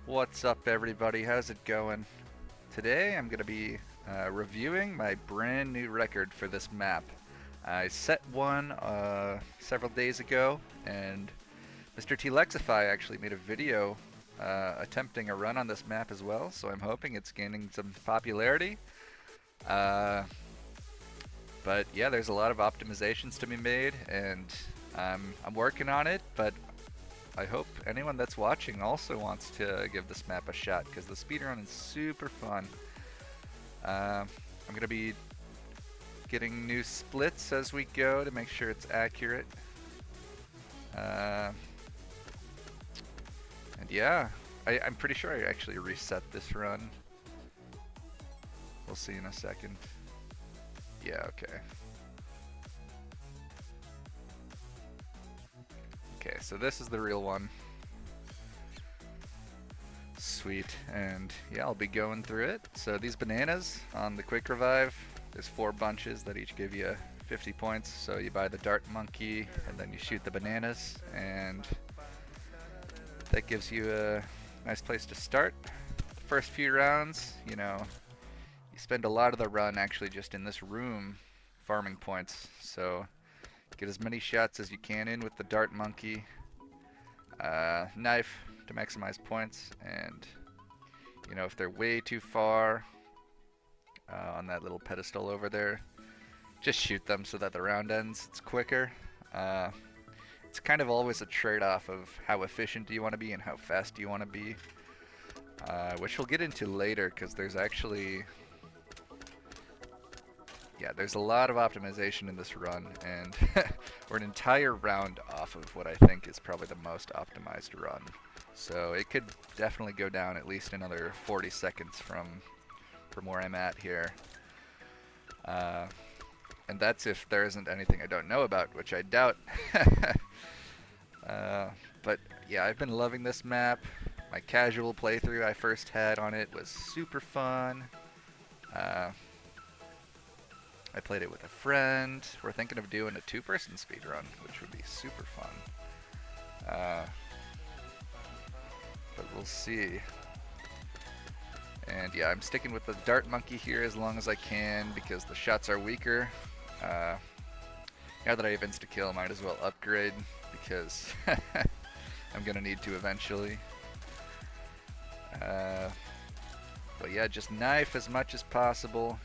What's up, everybody? How's it going? Today I'm going to be reviewing my brand new record for this map. I set one several days ago, and Mr. T-Lexify actually made a video attempting a run on this map as well, so I'm hoping it's gaining some popularity. Uh, but yeah, there's a lot of optimizations to be made, and I'm working on it, but I hope anyone that's watching also wants to give this map a shot, because the speedrun is super fun. I'm going to be getting new splits as we go to make sure it's accurate. And yeah, I'm pretty sure I actually reset this run. We'll see in a second. Yeah, okay. Okay, so this is the real one. Sweet, and yeah, I'll be going through it. So these bananas on the quick revive, there's 4 bunches that each give you 50 points. So you buy the dart monkey, and then you shoot the bananas, and that gives you a nice place to start. The first few rounds, you spend a lot of the run actually just in this room farming points. So get as many shots as you can in with the dart monkey. Knife to maximize points, and if they're way too far on that little pedestal over there, just shoot them so that the round ends. It's quicker. It's kind of always a trade-off of how efficient do you want to be and how fast do you want to be, which we'll get into later, because there's actually there's a lot of optimization in this run, and we're an entire round off of what I think is probably the most optimized run. So it could definitely go down at least another 40 seconds from where I'm at here. And that's if there isn't anything I don't know about, which I doubt. But yeah, I've been loving this map. My casual playthrough I first had on it was super fun. I played it with a friend. We're thinking of doing a 2-person speedrun, which would be super fun. But we'll see. And yeah, I'm sticking with the dart monkey here as long as I can, because the shots are weaker. Now that I have insta-kill, I might as well upgrade, because I'm gonna need to eventually. But yeah, just knife as much as possible.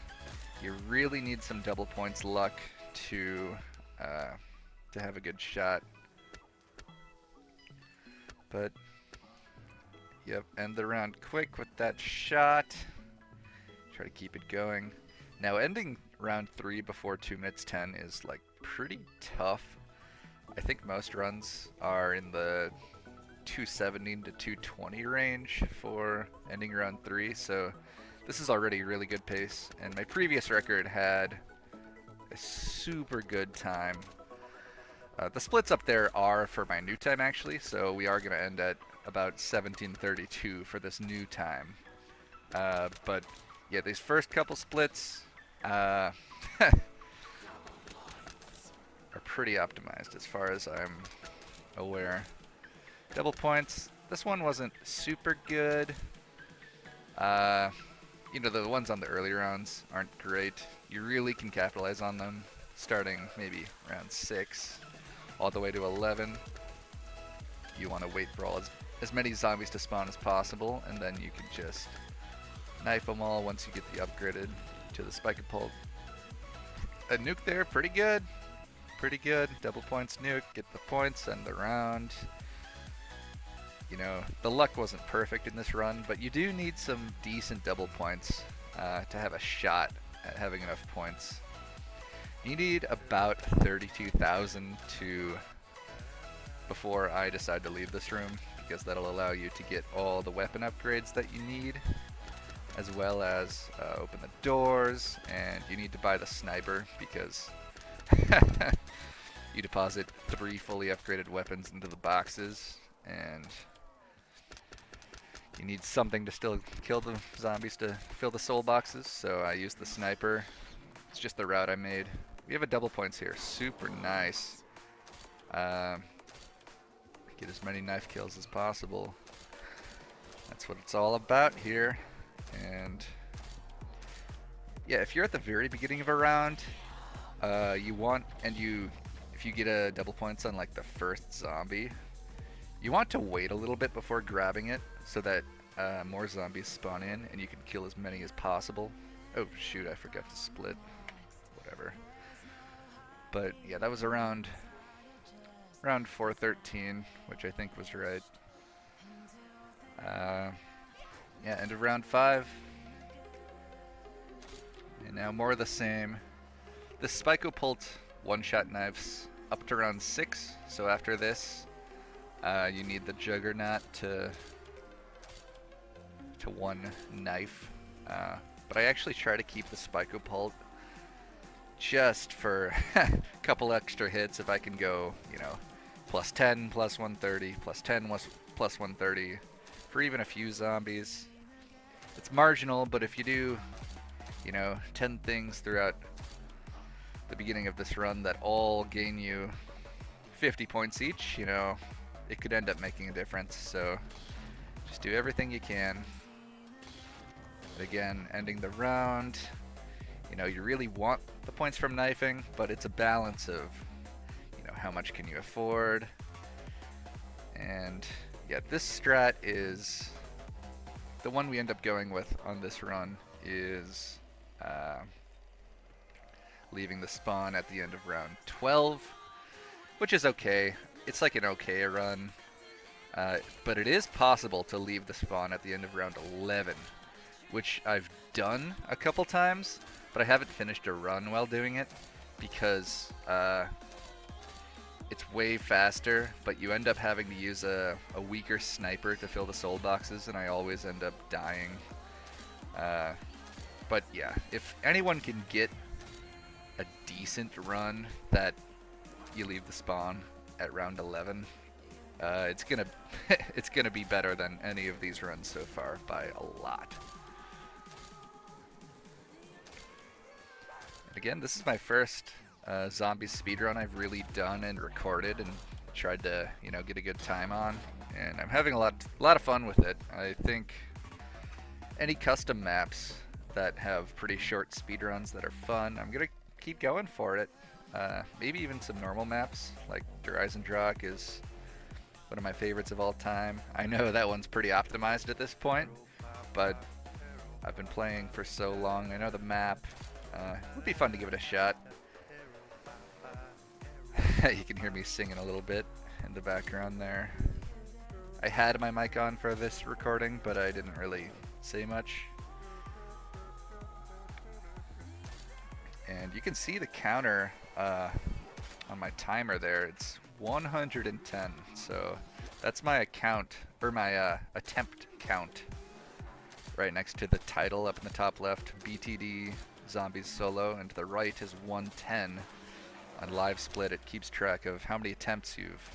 You really need some double points luck to have a good shot. But yep, end the round quick with that shot. Try to keep it going. Now ending round 3 before 2 minutes 10 is like pretty tough. I think most runs are in the 270 to 220 range for ending round 3, so this is already a really good pace, and my previous record had a super good time. The splits up there are for my new time actually, so we are going to end at about 17:32 for this new time. But yeah, these first couple splits are pretty optimized as far as I'm aware. Double points, this one wasn't super good. The ones on the early rounds aren't great. You really can capitalize on them starting maybe round 6 all the way to 11. You want to wait for as many zombies to spawn as possible, and then you can just knife them all once you get the upgraded to the spike and pull. A nuke there, pretty good. Pretty good. Double points nuke, get the points, end the round. The luck wasn't perfect in this run, but you do need some decent double points to have a shot at having enough points. You need about 32,000 before I decide to leave this room, because that'll allow you to get all the weapon upgrades that you need, as well as open the doors, and you need to buy the sniper, because you deposit 3 fully upgraded weapons into the boxes, and you need something to still kill the zombies to fill the soul boxes, so I use the sniper. It's just the route I made. We have a double points here, super nice. Get as many knife kills as possible. That's what it's all about here. And yeah, if you're at the very beginning of a round, if you get a double points on like the first zombie, you want to wait a little bit before grabbing it so that more zombies spawn in and you can kill as many as possible. Oh shoot, I forgot to split. Whatever. But yeah, that was around 413, which I think was right. Yeah, end of round 5. And now more of the same. The Spikopult one-shot knives up to round 6, so after this, you need the Juggernaut to one knife. But I actually try to keep the Spikopult just for a couple extra hits if I can go, you know, plus 10, plus 130, plus 10, plus 130 for even a few zombies. It's marginal, but if you do, you know, 10 things throughout the beginning of this run that all gain you 50 points each, you know, it could end up making a difference. So just do everything you can. But again, ending the round, you know, you really want the points from knifing, but it's a balance of, you know, how much can you afford. And yeah, this strat is the one we end up going with on this run is leaving the spawn at the end of round 12, which is okay. It's like an okay run, but it is possible to leave the spawn at the end of round 11, which I've done a couple times, but I haven't finished a run while doing it because it's way faster, but you end up having to use a weaker sniper to fill the soul boxes, and I always end up dying. But yeah, if anyone can get a decent run that you leave the spawn at round 11, it's gonna it's gonna be better than any of these runs so far by a lot. And again, this is my first zombie speedrun I've really done and recorded and tried to, you know, get a good time on, and I'm having a lot of fun with it. I think any custom maps that have pretty short speedruns that are fun, I'm gonna keep going for it. Maybe even some normal maps, like Dreisendrach is one of my favorites of all time. I know that one's pretty optimized at this point, but I've been playing for so long, I know the map. It would be fun to give it a shot. You can hear me singing a little bit in the background there. I had my mic on for this recording, but I didn't really say much. And you can see the counter on my timer there. It's 110, so that's my account, or my attempt count, right next to the title up in the top left, BTD Zombies Solo, and to the right is 110. On Live Split, it keeps track of how many attempts you've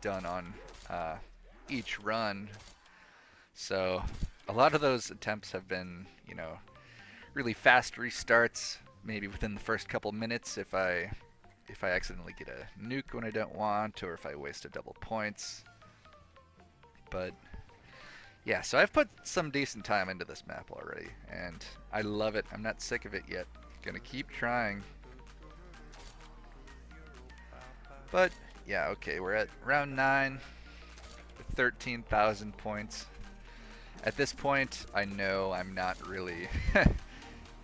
done on each run. So a lot of those attempts have been, you know, really fast restarts, maybe within the first couple minutes if I accidentally get a nuke when I don't want, or if I waste double points. But yeah, so I've put some decent time into this map already, and I love it. I'm not sick of it yet. Gonna keep trying. But yeah, okay, we're at round 9 with 13,000 points. At this point, I know I'm not really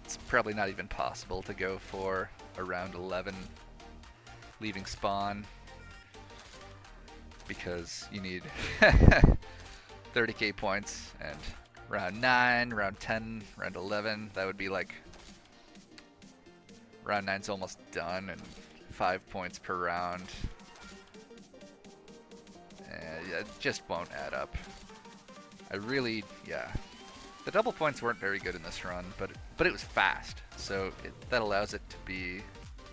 it's probably not even possible to go for a round 11 leaving spawn, because you need 30k points, and round 9, round 10, round 11, that would be like round 9's almost done and 5 points per round. Yeah, it just won't add up. Yeah. The double points weren't very good in this run, but it was fast, so that allows it to be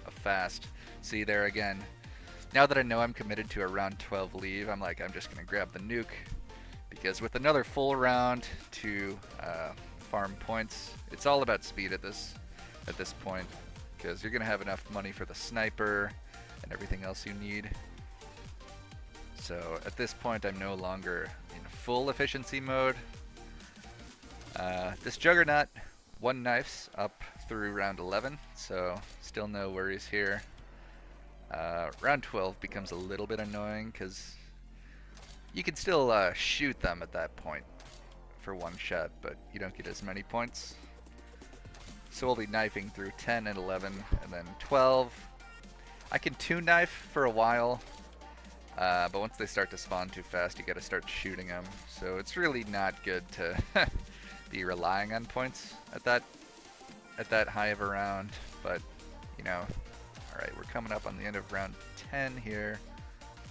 a fast. See there again. Now that I know I'm committed to a round 12 leave, I'm just gonna grab the nuke, because with another full round to farm points, it's all about speed at this point, because you're gonna have enough money for the sniper and everything else you need. So at this point, I'm no longer in full efficiency mode. This Juggernaut, 1 knifes up through round 11, so still no worries here. Round 12 becomes a little bit annoying because you can still shoot them at that point for 1 shot, but you don't get as many points. So we'll be knifing through 10 and 11, and then 12. I can 2-knife for a while, but once they start to spawn too fast, you gotta start shooting them. So it's really not good to be relying on points at that high of a round. But, you know, alright, we're coming up on the end of round 10 here.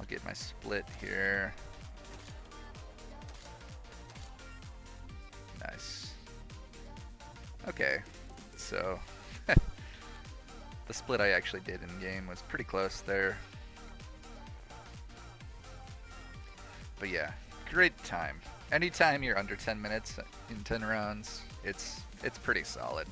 I'll get my split here. Nice. Okay, so the split I actually did in game was pretty close there. But yeah, great time. Anytime you're under 10 minutes in 10 rounds, it's pretty solid.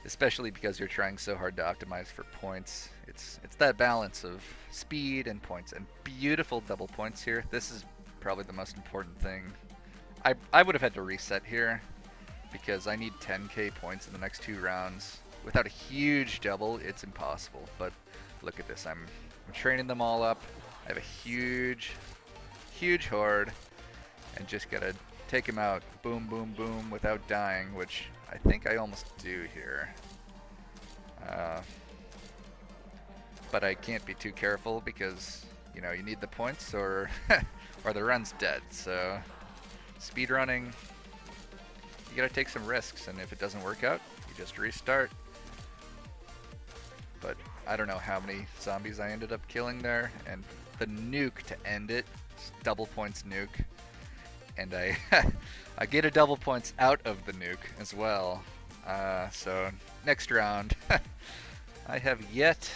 Especially because you're trying so hard to optimize for points. It's that balance of speed and points, and beautiful double points here. This is probably the most important thing. I would have had to reset here because I need 10k points in the next 2 rounds. Without a huge double, it's impossible. But look at this, I'm training them all up. I have a huge horde, and just gotta take him out, boom, boom, boom, without dying, which I think I almost do here. But I can't be too careful because, you know, you need the points or or the run's dead. So speed running, you gotta take some risks, and if it doesn't work out, you just restart. But I don't know how many zombies I ended up killing there, and the nuke to end it, double points nuke, and I I get a double points out of the nuke as well. So next round, I have yet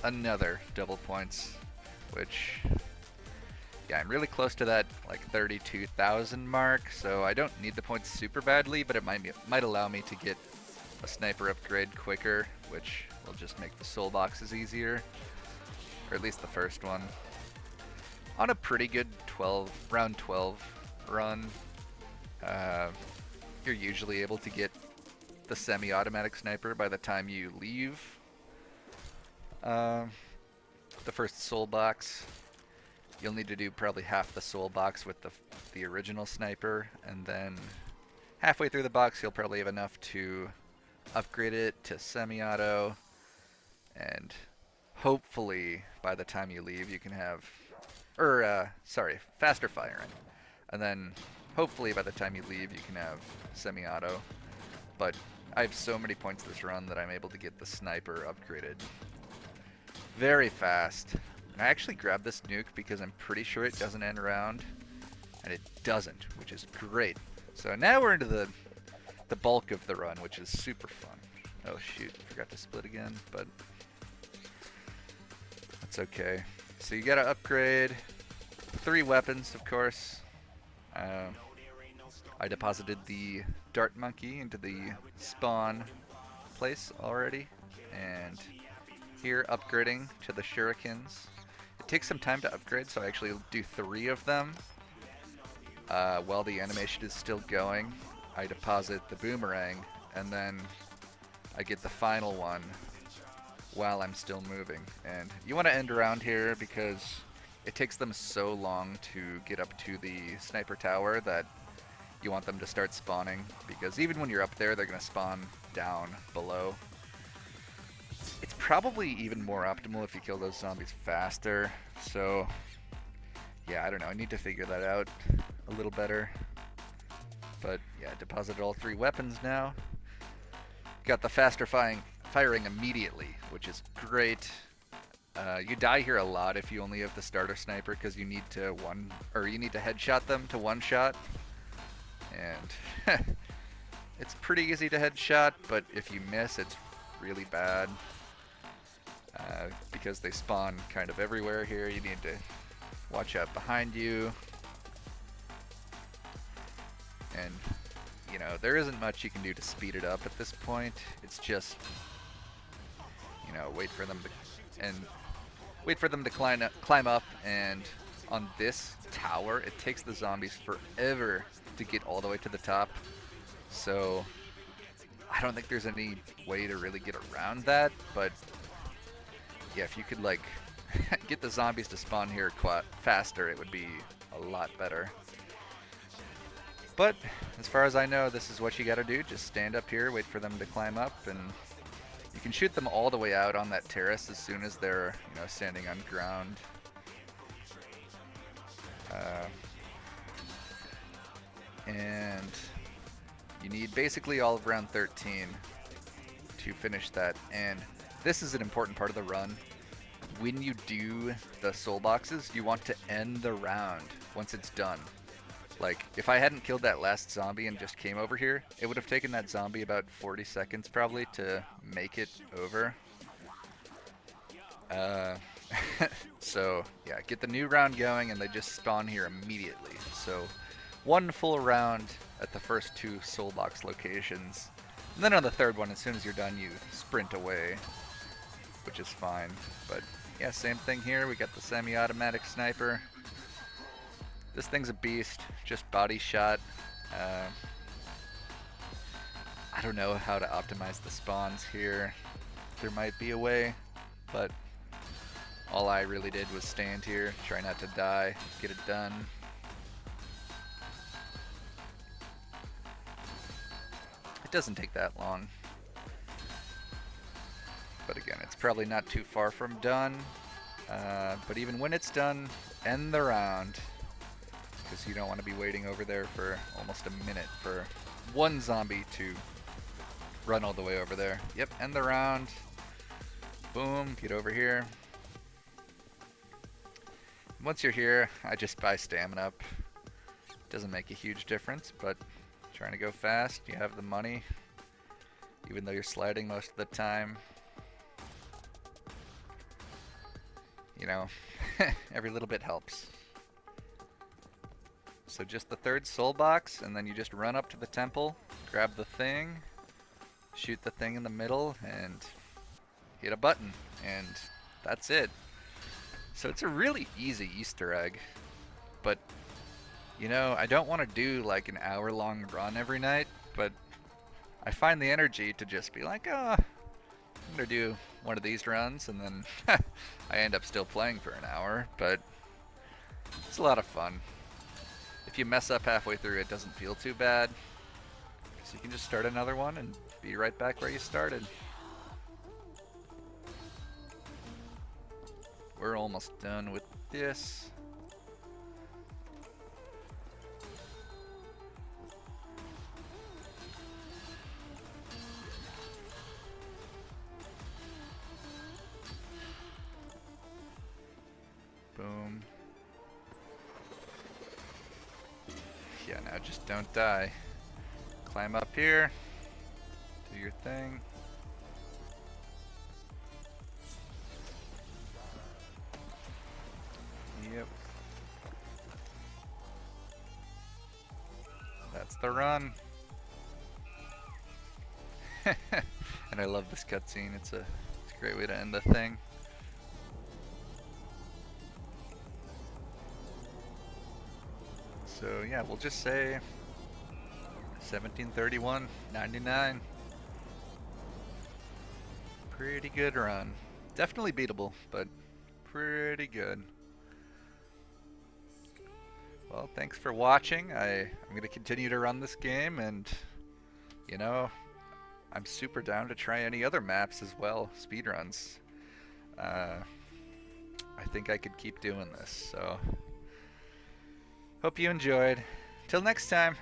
another double points, which, yeah, I'm really close to that like 32,000 mark, so I don't need the points super badly, but it might allow me to get a sniper upgrade quicker, which will just make the soul boxes easier, or at least the first one. On a pretty good round 12 run, you're usually able to get the semi-automatic sniper by the time you leave the first soul box. You'll need to do probably half the soul box with the original sniper, and then halfway through the box you'll probably have enough to upgrade it to semi-auto, and hopefully by the time you leave you can have, faster firing, and then hopefully by the time you leave you can have semi-auto. But I have so many points this run that I'm able to get the sniper upgraded very fast. And I actually grabbed this nuke because I'm pretty sure it doesn't end round, and it doesn't, which is great. So now we're into the bulk of the run, which is super fun. Oh shoot, forgot to split again, but that's okay. So you gotta upgrade 3 weapons, of course. I deposited the dart monkey into the spawn place already, and here upgrading to the shurikens. It takes some time to upgrade, so I actually do 3 of them while the animation is still going. I deposit the boomerang, and then I get the final one while I'm still moving. And you want to end around here because it takes them so long to get up to the sniper tower that you want them to start spawning, because even when you're up there, they're going to spawn down below. It's probably even more optimal if you kill those zombies faster. So yeah, I don't know, I need to figure that out a little better. But yeah, deposited all 3 weapons now. Got the faster firing immediately, which is great. You die here a lot if you only have the starter sniper, because you need to headshot them to 1 shot. And it's pretty easy to headshot, but if you miss, it's really bad. Because they spawn kind of everywhere here, you need to watch out behind you. And, you know, there isn't much you can do to speed it up at this point. It's just, you know, wait for them to climb up, and on this tower, it takes the zombies forever to get all the way to the top. So I don't think there's any way to really get around that, but yeah, if you could like get the zombies to spawn here faster, it would be a lot better. But as far as I know, this is what you gotta do. Just stand up here, wait for them to climb up, and you can shoot them all the way out on that terrace as soon as they're, you know, standing on ground. And you need basically all of round 13 to finish that. And this is an important part of the run. When you do the soul boxes, you want to end the round once it's done. Like, if I hadn't killed that last zombie and just came over here, it would have taken that zombie about 40 seconds probably to make it over. So, yeah, get the new round going and they just spawn here immediately. So, one full round at the first two soul box locations. And then on the third one, as soon as you're done, you sprint away, which is fine. But, yeah, same thing here. We got the semi-automatic sniper. This thing's a beast, just body shot. I don't know how to optimize the spawns here. There might be a way, but all I really did was stand here, try not to die, get it done. It doesn't take that long. But again, it's probably not too far from done. But even when it's done, end the round. Because you don't want to be waiting over there for almost a minute for one zombie to run all the way over there. Yep, end the round. Boom, get over here. Once you're here, I just buy stamina up. Doesn't make a huge difference, but trying to go fast, you have the money, even though you're sliding most of the time. You know, every little bit helps. So just the third soul box, and then you just run up to the temple, grab the thing, shoot the thing in the middle, and hit a button, and that's it. So it's a really easy Easter egg, but you know, I don't want to do like an hour-long run every night, but I find the energy to just be like, oh, I'm gonna do one of these runs, and then I end up still playing for an hour, but it's a lot of fun. If you mess up halfway through, it doesn't feel too bad, so you can just start another one and be right back where you started. We're almost done with this. Boom. Yeah, now just don't die. Climb up here. Do your thing. Yep. That's the run. And I love this cutscene. It's a great way to end the thing. So yeah, we'll just say 1731.99. Pretty good run. Definitely beatable, but pretty good. Well, thanks for watching. I'm going to continue to run this game, and you know, I'm super down to try any other maps as well, speedruns. I think I could keep doing this, so hope you enjoyed. Till next time.